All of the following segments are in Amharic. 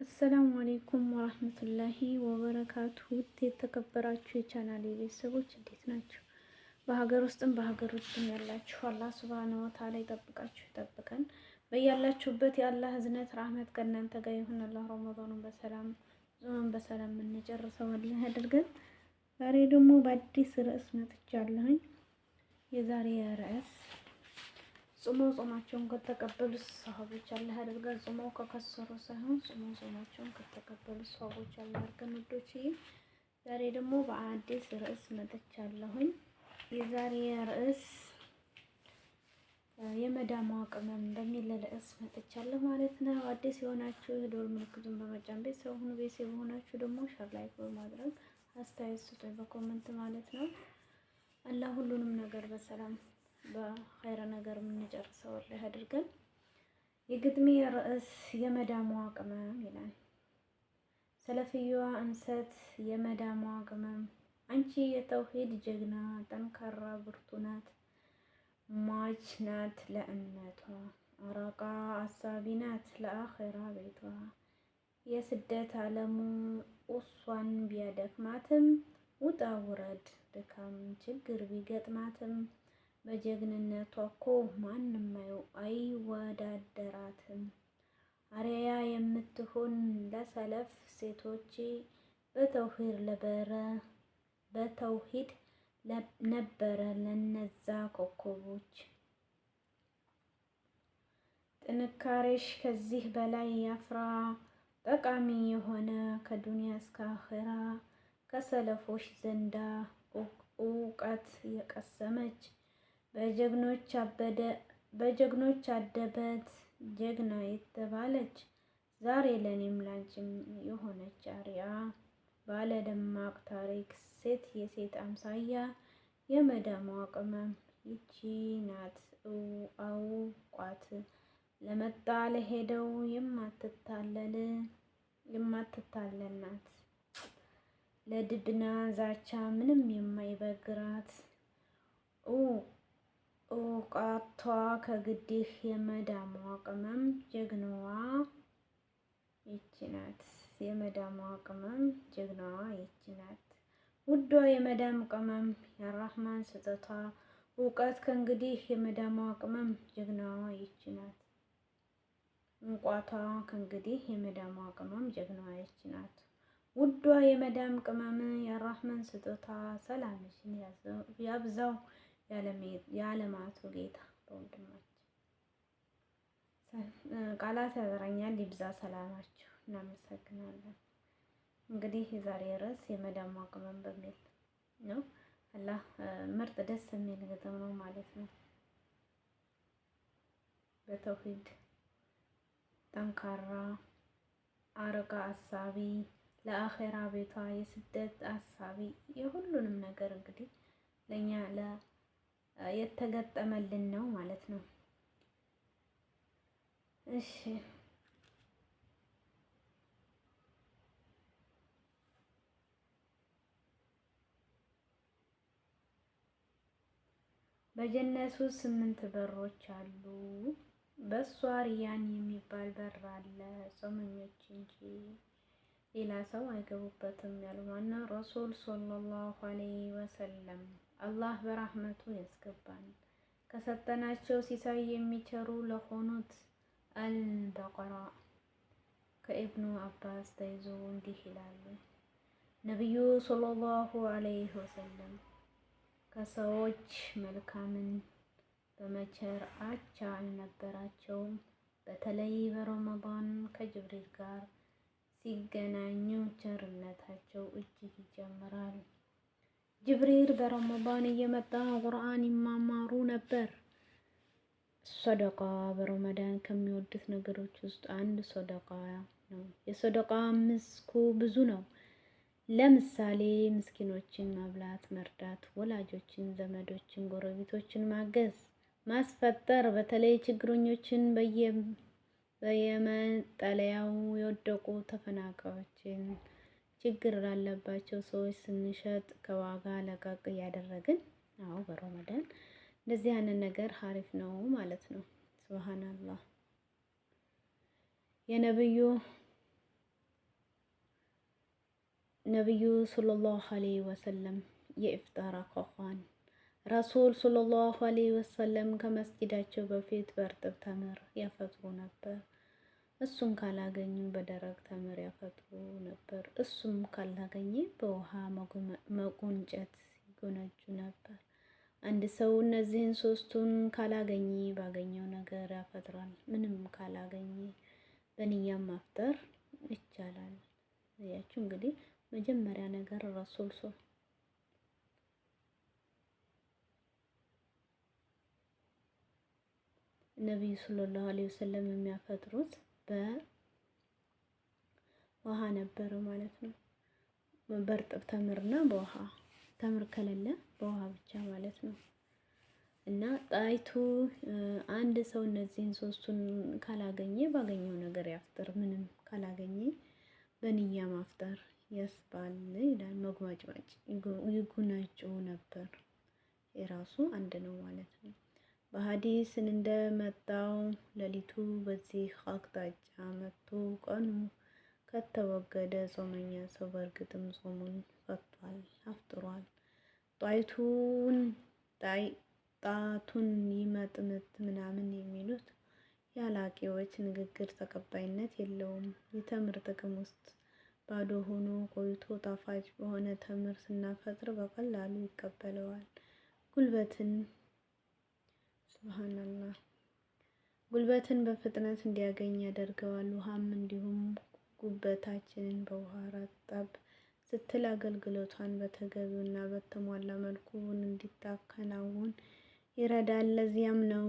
አሰላሙ አሌይኩም ወራህመቱላሂ ወበረካቱ። የተከበራችሁ የቻናሌ ቤተሰቦች እንዴት ናችሁ? በሀገር ውስጥም በሀገር ውጭም ያላችሁ አላህ ሱብሃነሁ ወተዓላ ይጠብቃችሁ ይጠብቀን። በያላችሁበት የአላህ እዝነት ራህመት ከእናንተ ጋር ይሁን። አላህ ረመዳኑን በሰላም ጾመን በሰላም የምንጨርሰው አላህ ያድርገን። ዛሬ ደግሞ በአዲስ ርዕስ መጥቻለሁኝ። የዛሬ ርዕስ ጾማቸውን ከተቀበሉ ሰሃቦች አላህ ያድርገን። ጾመው ከከሰሩ ሳይሆን ጾማቸውን ከተቀበሉ ሰሃቦች አላህ ያድርገን ውዶችዬ። ዛሬ ደግሞ በአዲስ ርዕስ መጥቻለሁኝ። የዛሬ ርዕስ የመዳሟ ቅመም በሚል ርዕስ መጥቻለሁ ማለት ነው። አዲስ የሆናችሁ የደወል ምልክቱን በመጫን ቤተሰብ ሁኑ። ቤተሰብ የሆናችሁ ደግሞ ሼር ላይክ በማድረግ አስተያየት ስጡኝ በኮሜንት ማለት ነው። አላህ ሁሉንም ነገር በሰላም በኸይረ ነገር የምንጨርሰው አላህ ያድርገን። የግጥሜ ርዕስ የመዳሟ ቅመም ይላል። ሰለፍየዋ እንሰት የመዳሟ ቅመም አንቺ የተውሂድ ጀግና ጠንካራ ብርቱ ናት። ሟች ናት ለእምነቷ አራቃ አሳቢ ናት ለአኺራ ቤቷ። የስደት ዓለሙ እሷን ቢያደክማትም ውጣ ውረድ ድካም ችግር ቢገጥማትም በጀግንነቷ እኮ ማንም አይወዳደራትም። አርአያ የምትሆን ለሰለፍ ሴቶች በተውሂድ ነበረ ለነዛ ኮከቦች። ጥንካሬሽ ከዚህ በላይ ያፍራ ጠቃሚ የሆነ ከዱንያ እስከ አኺራ ከሰለፎች ዘንዳ እውቀት የቀሰመች በጀግኖች አደበት ጀግና የተባለች ዛሬ ለኔም ላንቺም የሆነች አርአያ ባለ ደማቅ ታሪክ ሴት የሴት አምሳያ የመዳሟ ቅመም ይቺ ናት አውቋት ለመጣ ለሄደው የማትታለል ናት። ለድብና ዛቻ ምንም የማይበግራት እውቀቷ ከግድህ የመዳሟ ቅመም ጀግናዋ ይቺ ናት። የመዳሟ ቅመም ጀግናዋ ይቺ ናት። ውዷ የመዳም ቅመም የራህማን ስጦታ እውቀት ከእንግዲህ የመዳሟ ቅመም ጀግናዋ ይቺ ናት። እንቋቷ ከእንግዲህ የመዳሟ ቅመም ጀግናዋ ይቺ ናት። ውዷ የመዳም ቅመም የራህማን ስጦታ ሰላምሽን ያብዛው የዓለማቱ ጌታ። በወንድማችን ቃላት ያጥረኛል። ይብዛ ሰላማችሁ። እናመሰግናለን። እንግዲህ የዛሬ ርዕስ የመዳሟ ቅመም በሚል ነው። አላህ ምርጥ ደስ የሚል ግጥም ነው ማለት ነው። በተውሂድ ጠንካራ አርቃ አሳቢ ለአኺራ ቤቷ የስደት አሳቢ የሁሉንም ነገር እንግዲህ ለኛ የተገጠመልን ነው ማለት ነው። እሺ በጀነቱ 8 በሮች አሉ። በሷ ሪያን የሚባል በር አለ። ጾመኞች እንጂ ሌላ ሰው አይገቡበትም ያሉ ማነው? ረሱል ሰለላሁ ዐለይሂ ወሰለም። አላህ በራህመቱ ያስገባን። ከሰጠናቸው ሲሳይ የሚቸሩ ለሆኑት አልበቀራ ከኢብኑ አባስ ተይዞ እንዲህ ይላሉ ነብዩ ሰለላሁ ዐለይሂ ወሰለም ከሰዎች መልካምን በመቸር አቻ አልነበራቸውም። በተለይ በረመዳን ከጅብሪል ጋር ሲገናኙ ቸርነታቸው እጅግ ይጨምራል። ጅብሪል በረመዳን እየመጣ ቁርአን ይማማሩ ነበር። ሰደቃ በረመዳን ከሚወዱት ነገሮች ውስጥ አንድ ሰደቃ ነው። የሰደቃ መስኩ ብዙ ነው። ለምሳሌ ምስኪኖችን ማብላት፣ መርዳት፣ ወላጆችን፣ ዘመዶችን፣ ጎረቤቶችን ማገዝ፣ ማስፈጠር፣ በተለይ ችግረኞችን በየመጠለያው የወደቁ ተፈናቃዮችን፣ ችግር ላለባቸው ሰዎች ስንሸጥ ከዋጋ ለቀቅ እያደረግን አዎ በረመዳን እንደዚህ አይነት ነገር ሀሪፍ ነው ማለት ነው። ሱብሃንአላህ የነብዩ ነቢዩ ሰለላሁ ዐለይሂ ወሰለም የኢፍጣር አኳኋን ረሱል ሰለላሁ ዐለይሂ ወሰለም ከመስጊዳቸው በፊት በእርጥብ ተምር ያፈጥሩ ነበር። እሱም ካላገኙ በደረቅ ተምር ያፈጥሩ ነበር። እሱም ካላገኘ በውሃ መጎንጨት ይጎነጩ ነበር። አንድ ሰው እነዚህን ሶስቱን ካላገኘ ባገኘው ነገር ያፈጥራል። ምንም ካላገኘ በንያም ማፍጠር ይቻላል። ያችሁ እንግዲህ መጀመሪያ ነገር ረሱል ነብዩ ሰለላሁ ዐለይሂ ወሰለም የሚያፈጥሩት በውሃ ነበር ማለት ነው። በእርጥብ ተምርና በውሃ ተምር ከሌለ በውሃ ብቻ ማለት ነው። እና ጣይቱ አንድ ሰው እነዚህን ሶስቱን ካላገኘ ባገኘው ነገር ያፍጥር። ምንም ካላገኘ በንያ ማፍጠር ያስባል ይላል። መጓጭባጭ ይጉነጩ ነበር። የራሱ አንድ ነው ማለት ነው። በሐዲስ እንደመጣው ሌሊቱ በዚህ አቅጣጫ መጥቶ ቀኑ ከተወገደ ጾመኛ ሰው በእርግጥም ጾሙን ፈቷል፣ አፍጥሯል። ጣቱን ይመጥምጥ ምናምን የሚሉት የአላቂዎች ንግግር ተቀባይነት የለውም። የተምር ጥቅም ውስጥ ባዶ ሆኖ ቆይቶ ጣፋጭ በሆነ ተምር ስናፈጥር በቀላሉ ይቀበለዋል። ጉልበትን በፍጥነት እንዲያገኝ ያደርገዋል። ውሃም እንዲሁም ጉበታችንን በውሃ ረጠብ ስትል አገልግሎቷን በተገቢውና በተሟላ መልኩ እንዲታከናውን ይረዳል። ለዚያም ነው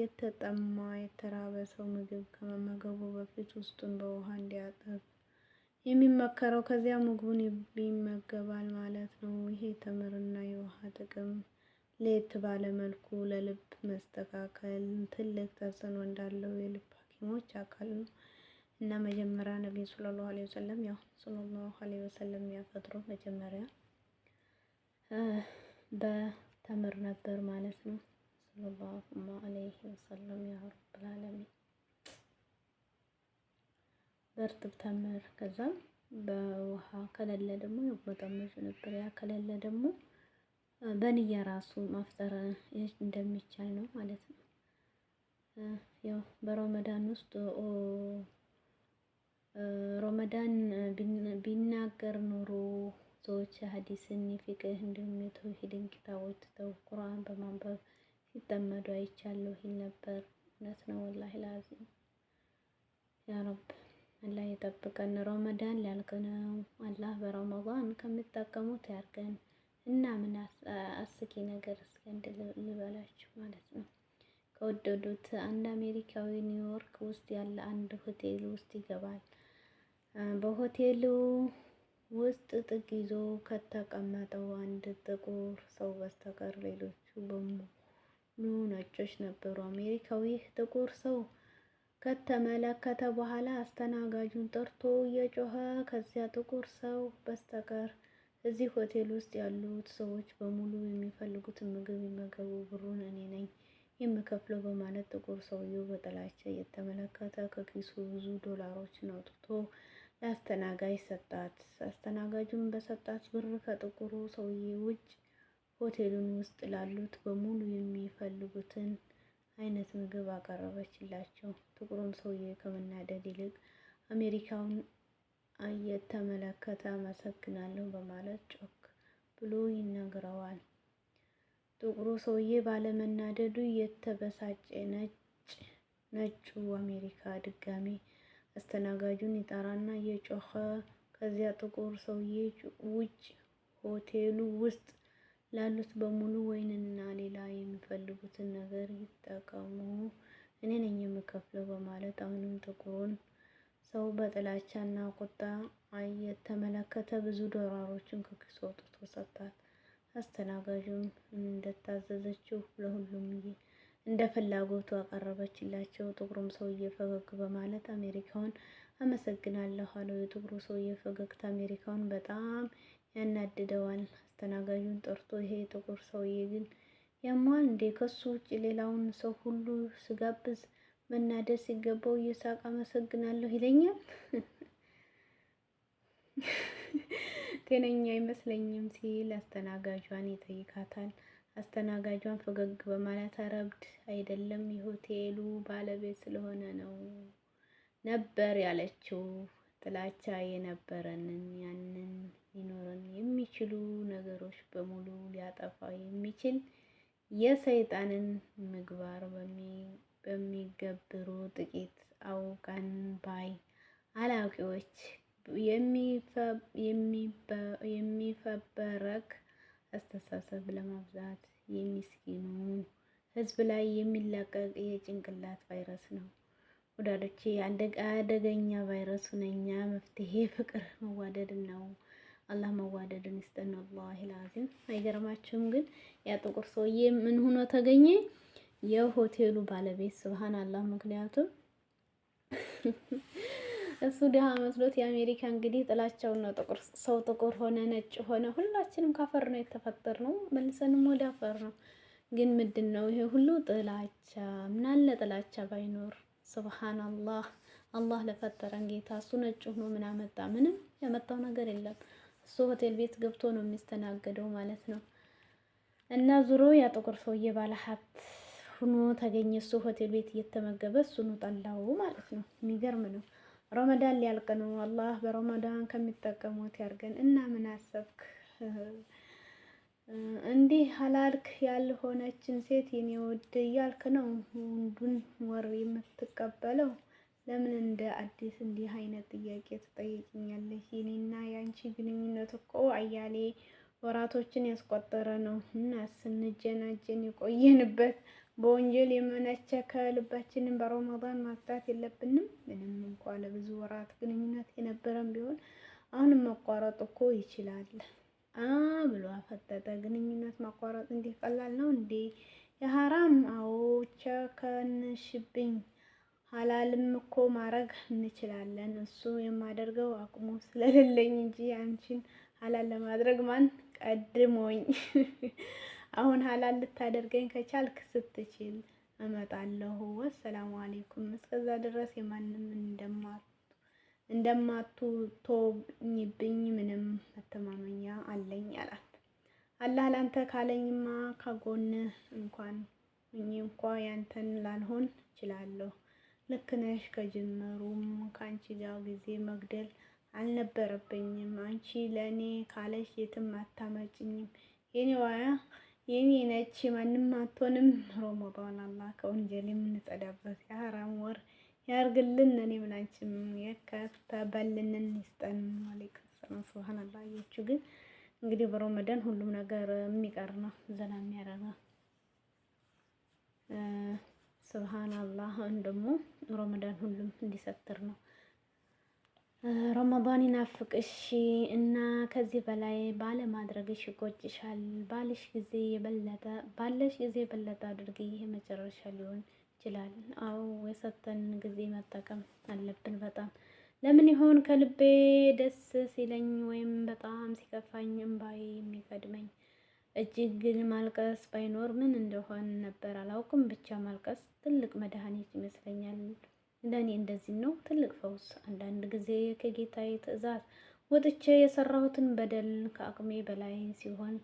የተጠማ የተራበ ሰው ምግብ ከመመገቡ በፊት ውስጡን በውሃ እንዲያጥብ የሚመከረው። ከዚያ ምግቡን ይመገባል ማለት ነው። ይሄ ተምርና የውሃ ጥቅም ለየት ባለ መልኩ ለልብ መስተካከል ትልቅ ተጽዕኖ እንዳለው የልብ ሐኪሞች ያውቃሉ። እና መጀመሪያ ነብዩ ሰለላሁ ዐለይሂ ወሰለም ያፈጥሩ መጀመሪያ በተምር ነበር ማለት ነው። ሰለላሁ ዐለይሂ ወሰለም ያ ረብል ዓለሚን በእርጥብ ተምር ከዛ በውሃ ከሌለ ደግሞ መጠመቅ ነበር። ያ ከሌለ ደግሞ በንያ ራሱ ማፍጠር እንደሚቻል ነው ማለት ነው። ያው በረመዳን ውስጥ ረመዳን ቢናገር ኖሮ ሰዎች ሐዲስን የፊቅህ እንዲሁም የተውሂድን ኪታቦች ትተው ቁርአን በማንበብ ሲጠመዱ አይቻለሁ ይል ነበር። እውነት ነው ወላሂ ላዚም። ያ ረብ አላህ ይጠብቀን። ረመዳን ሊያልቅ ነው። አላህ በረመዳን ከሚጠቀሙት ያርገን። እና ምን አስቂ ነገር እስኪ ልበላችሁ ማለት ነው። ከወደዱት አንድ አሜሪካዊ ኒውዮርክ ውስጥ ያለ አንድ ሆቴል ውስጥ ይገባል። በሆቴሉ ውስጥ ጥግ ይዞ ከተቀመጠው አንድ ጥቁር ሰው በስተቀር ሌሎቹ በሙሉ ነጮች ነበሩ። አሜሪካዊ ጥቁር ሰው ከተመለከተ በኋላ አስተናጋጁን ጠርቶ እየጮኸ ከዚያ ጥቁር ሰው በስተቀር እዚህ ሆቴል ውስጥ ያሉት ሰዎች በሙሉ የሚፈልጉትን ምግብ ይመገቡ፣ ብሩን እኔ ነኝ የምከፍለው በማለት ጥቁር ሰውየው በጥላቻ እየተመለከተ ከኪሱ ብዙ ዶላሮችን አውጥቶ ለአስተናጋጅ ሰጣት። አስተናጋጁን በሰጣት ብር ከጥቁሩ ሰውዬ ውጭ ሆቴሉን ውስጥ ላሉት በሙሉ የሚፈልጉትን አይነት ምግብ አቀረበችላቸው። ጥቁሩም ሰውዬ ከመናደድ ይልቅ አሜሪካውን እየተመለከተ አመሰግናለሁ በማለት ጮክ ብሎ ይነግረዋል። ጥቁሩ ሰውዬ ባለመናደዱ የተበሳጨ ነጩ አሜሪካ ድጋሚ አስተናጋጁን ይጠራና እየጮኸ ከዚያ ጥቁር ሰውዬ ውጭ ሆቴሉ ውስጥ ላሉት በሙሉ ወይንና ሌላ የሚፈልጉትን ነገር ይጠቀሙ፣ እኔ ነኝ የምከፍለው በማለት አሁንም ጥቁሩን ሰው በጥላቻና ቁጣ እየተመለከተ ብዙ ዶላሮችን ከኪሱ አውጥቶ ሰጣት። አስተናጋጁም እንደታዘዘችው ለሁሉም እንደ ፍላጎቱ አቀረበችላቸው። ጥቁሩም ሰውዬ ፈገግ በማለት አሜሪካውን አመሰግናለሁ አለው። የጥቁሩ ሰውዬ ፈገግታ አሜሪካውን በጣም ያናድደዋል። አስተናጋጁን ጠርቶ ይሄ ጥቁር ሰውዬ ግን ያሟል እንዴ? ከሱ ውጭ ሌላውን ሰው ሁሉ ስጋብዝ መናደድ ሲገባው እየሳቀ አመሰግናለሁ ይለኛል። ጤነኛ አይመስለኝም ሲል አስተናጋጇን ይጠይቃታል። አስተናጋጇን ፈገግ በማለት አረብድ አይደለም የሆቴሉ ባለቤት ስለሆነ ነው ነበር ያለችው። ጥላቻ የነበረንን ያንን ሊኖረን የሚችሉ ነገሮች በሙሉ ሊያጠፋ የሚችል የሰይጣንን ምግባር በሚገብሩ ጥቂት አውቀን ባይ አላዋቂዎች የሚፈበረክ አስተሳሰብ ለማብዛት የሚስኪኑ ህዝብ ላይ የሚለቀቅ የጭንቅላት ቫይረስ ነው። ወዳጆቼ አደገኛ ቫይረስ ሁነኛ መፍትሄ ፍቅር መዋደድ ነው። አላህ መዋደድን ይስጠን። ወላሂ ላዚም አይገርማችሁም? ግን ያ ጥቁር ሰውዬ ምን ሆኖ ተገኘ? የሆቴሉ ባለቤት ሱብሃንአላህ። ምክንያቱም እሱ ደሃ መስሎት የአሜሪካ እንግዲህ ጥላቻው ነው። ጥቁር ሰው ጥቁር ሆነ ነጭ ሆነ ሁላችንም ካፈር ነው የተፈጠርነው፣ መልሰንም ወደ አፈር ነው። ግን ምንድነው ይሄ ሁሉ ጥላቻ? ምናለ ጥላቻ ባይኖር ሱብሃንአላህ። አላህ ለፈጠረን ጌታ እሱ ነጭ ሆኖ ምን አመጣ? ምንም ያመጣው ነገር የለም። እሱ ሆቴል ቤት ገብቶ ነው የሚስተናገደው ማለት ነው። እና ዙሮ ያ ጥቁር ሰውዬ ባለ ሀብት ሆኖ ተገኘ። እሱ ሆቴል ቤት እየተመገበ እሱ ነው ጠላው ማለት ነው። የሚገርም ነው። ረመዳን ሊያልቅ ነው። አላህ በረመዳን ከሚጠቀሙት ያርገን። እና ምን አሰብክ? እንዲህ ሀላልክ ያልሆነችን ሴት የኔ ውድ እያልክ ነው ወንዱን ወር የምትቀበለው? ለምን እንደ አዲስ እንዲህ አይነት ጥያቄ ትጠይቅኛለሽ? የኔና ያንቺ ግንኙነት እኮ አያሌ ወራቶችን ያስቆጠረ ነው እና ስንጀናጀን የቆየንበት በወንጀል የመነቸከ ልባችንን በረመዳን ማፍታት የለብንም? ምንም እንኳ ለብዙ ወራት ግንኙነት የነበረን ቢሆን አሁንም መቋረጥ እኮ ይችላል ብሎ አፈጠጠ። ግንኙነት ማቋረጥ እንዲህ ቀላል ነው እንዴ? የሐራም አዎ ቸከንሽብኝ። ሀላልም እኮ ማድረግ እንችላለን። እሱ የማደርገው አቅሙ ስለሌለኝ እንጂ አንቺን ሀላል ለማድረግ ማን ቀድሞኝ? አሁን ሀላል ልታደርገኝ ከቻልክ ስትችል እመጣለሁ። ወሰላሙ አለይኩም። እስከዛ ድረስ የማንም እንደማትተውኝብኝ ምንም መተማመኛ አለኝ አላት። አላህ ላንተ ካለኝማ ከጎንህ እንኳን ያንተን ላልሆን እችላለሁ። ልክ ነሽ። ከጅምሩም ከአንቺ ጋር ጊዜ መግደል አልነበረብኝም። አንቺ ለእኔ ካለሽ የትም አታመጭኝም። የኔ ነች ማንም አትሆንም። ረመዳን አላህ ከወንጀል የምንጸዳበት የሐራም ወር ያርግልን። እኔ ምናችም የከተበልንን ይስጠን። አለይኩም ሰላም። ሱብሃንአላህ። አያችሁ ግን እንግዲህ በረመዳን ሁሉም ነገር የሚቀር ነው፣ ዘና የሚያደርግ ሱብሃንአላህ። አሁን ደግሞ ረመዳን ሁሉም እንዲሰትር ነው። ረመዳን ይናፍቅሽ እና ከዚህ በላይ ባለማድረግሽ ይቆጭሻል። ባለሽ ጊዜ የበለጠ አድርጊ። ይሄ መጨረሻ ሊሆን ይችላል። አዎ የሰጠን ጊዜ መጠቀም አለብን። በጣም ለምን ይሆን ከልቤ ደስ ሲለኝ ወይም በጣም ሲከፋኝ እምባዬ የሚቀድመኝ? እጅግ ግን ማልቀስ ባይኖር ምን እንደሆን ነበር አላውቅም። ብቻ ማልቀስ ትልቅ መድኃኒት ይመስለኛል። ለእኔ እንደዚህ ነው ትልቅ ፈውስ። አንዳንድ ጊዜ ከጌታዬ ትዕዛዝ ወጥቼ የሰራሁትን በደል ከአቅሜ በላይ ሲሆን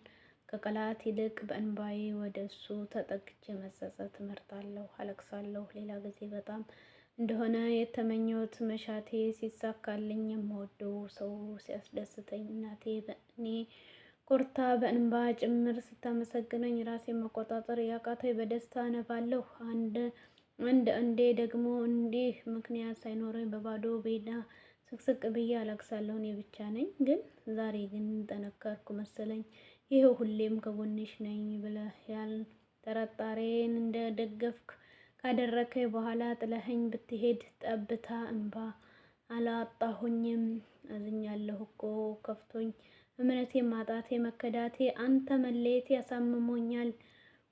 ከቃላት ይልቅ በእንባዬ ወደ እሱ ተጠግቼ መጸጸት እመርጣለሁ። አለቅሳለሁ። ሌላ ጊዜ በጣም እንደሆነ የተመኘሁት መሻቴ ሲሳካልኝ፣ የምወደው ሰው ሲያስደስተኝ፣ እናቴ በእኔ ኮርታ በእንባ ጭምር ስታመሰግነኝ ራሴን መቆጣጠር ያቃተኝ በደስታ ነባለሁ። አንዴ ደግሞ እንዲህ ምክንያት ሳይኖረኝ በባዶ ሜዳ ስቅስቅ ብዬ አለቅሳለሁ። እኔ ብቻ ነኝ ግን ዛሬ ግን ጠነከርኩ መሰለኝ። ይሄው ሁሌም ከጎንሽ ነኝ ብለህ ጥርጣሬን እንደደገፍክ ካደረከኝ በኋላ ጥለኸኝ ብትሄድ ጠብታ እንባ አላጣሁኝም። አዝኛለሁ እኮ ከፍቶኝ፣ እምነቴ ማጣቴ፣ መከዳቴ፣ አንተ መለየቴ ያሳምሞኛል፣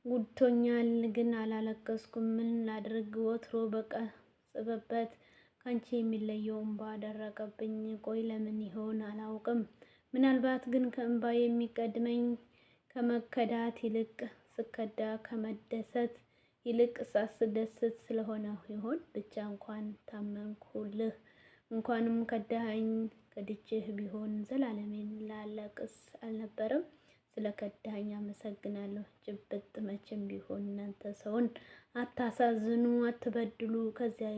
ጉድቶኛል። ግን አላለቀስኩም። ምን ላድርግ? ወትሮ በቀስበበት ካንቺ የሚለየው እንባ ደረቀብኝ። ቆይ ለምን ይሆን አላውቅም። ምናልባት ግን ከእንባ የሚቀድመኝ ከመከዳት ይልቅ ስከዳ ከመደሰት ይልቅ ሳስደስት ስለሆነ ይሆን? ብቻ እንኳን ታመንኩልህ እንኳንም ከዳኸኝ ከድቼህ ቢሆን ዘላለሜን ላለቅስ አልነበረም። ስለ ከዳኸኝ አመሰግናለሁ። ጭብጥ መቼም ቢሆን እናንተ ሰውን አታሳዝኑ፣ አትበድሉ። ከዚያ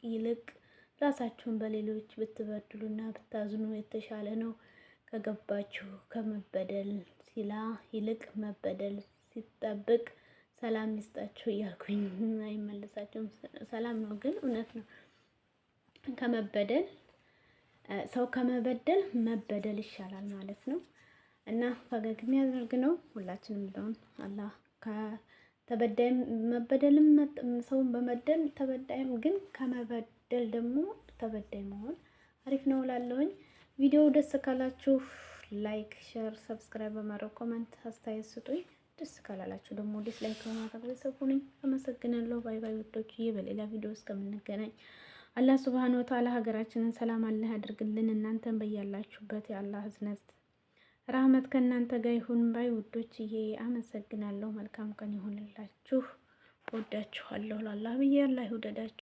ይልቅ ራሳችሁን በሌሎች ብትበድሉና ብታዝኑ የተሻለ ነው። ከገባችሁ ከመበደል ሲላ ይልቅ መበደል ሲጠብቅ ሰላም ይስጣችሁ እያልኩኝ አይመልሳችሁም። ሰላም ነው ግን እውነት ነው። ከመበደል ሰው ከመበደል መበደል ይሻላል ማለት ነው። እና ፈገግ የሚያደርግ ነው። ሁላችንም ብለውን አላህ ከተበዳይም መበደልም ሰውን በመበደል ተበዳይም ግን ከመበደል ደግሞ ተበዳይ መሆን አሪፍ ነው እላለሁኝ። ቪዲዮ ደስ ካላችሁ ላይክ፣ ሼር፣ ሰብስክራይብ በማድረግ ኮመንት አስተያየት ስጡኝ። ደስ ካላላችሁ ደግሞ ዲስላይክ በማድረግ ቤተሰብ ሁኑኝ። አመሰግናለሁ። ባይ ባይ ውዶችዬ። በሌላ ቪዲዮ እስከምንገናኝ አላህ ሱብሃነሁ ወተዓላ ሀገራችንን ሰላም አላህ ያድርግልን። እናንተን በያላችሁበት የአላህ እዝነት ራህመት ከእናንተ ጋር ይሁን ባይ ውዶችዬ። አመሰግናለሁ። መልካም ቀን ይሁንላችሁ። ወዳችኋለሁ። ላላህ ብዬ አላህ ይውደዳችሁ።